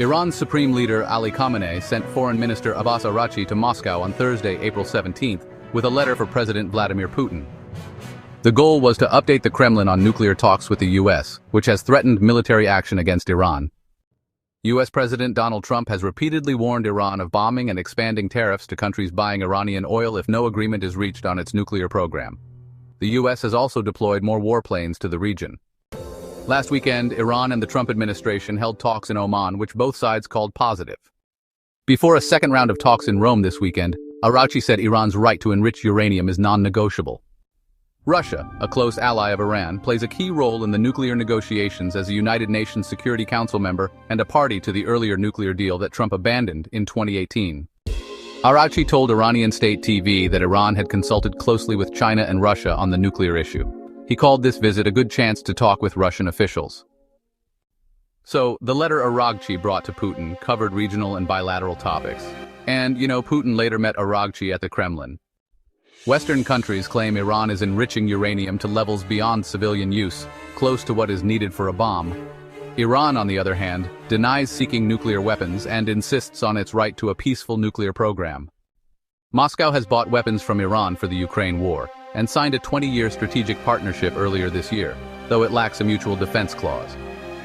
Iran's Supreme Leader Ali Khamenei sent Foreign Minister Abbas Araghchi to Moscow on Thursday, April 17th, with a letter for President Vladimir Putin. The goal was to update the Kremlin on nuclear talks with the U.S., which has threatened military action against Iran. U.S. President Donald Trump has repeatedly warned Iran of bombing and expanding tariffs to countries buying Iranian oil if no agreement is reached on its nuclear program. The U.S. has also deployed more warplanes to the region. Last weekend, Iran and the Trump administration held talks in Oman, which both sides called positive. Before a second round of talks in Rome this weekend, Araghchi said Iran's right to enrich uranium is non-negotiable. Russia, a close ally of Iran, plays a key role in the nuclear negotiations as a United Nations Security Council member and a party to the earlier nuclear deal that Trump abandoned in 2018. Araghchi told Iranian state TV that Iran had consulted closely with China and Russia on the nuclear issue. He called this visit a good chance to talk with Russian officials. So, the letter Araghchi brought to Putin covered regional and bilateral topics. And, Putin later met Araghchi at the Kremlin. Western countries claim Iran is enriching uranium to levels beyond civilian use, close to what is needed for a bomb. Iran, on the other hand, denies seeking nuclear weapons and insists on its right to a peaceful nuclear program. Moscow has bought weapons from Iran for the Ukraine war, and signed a 20-year strategic partnership earlier this year, though it lacks a mutual defense clause.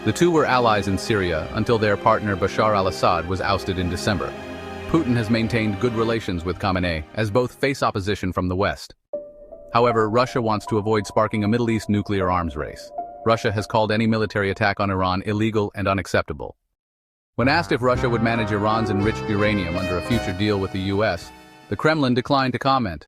The two were allies in Syria until their partner Bashar al-Assad was ousted in December. Putin has maintained good relations with Khamenei, as both face opposition from the West. However, Russia wants to avoid sparking a Middle East nuclear arms race. Russia has called any military attack on Iran illegal and unacceptable. When asked if Russia would manage Iran's enriched uranium under a future deal with the U.S., the Kremlin declined to comment.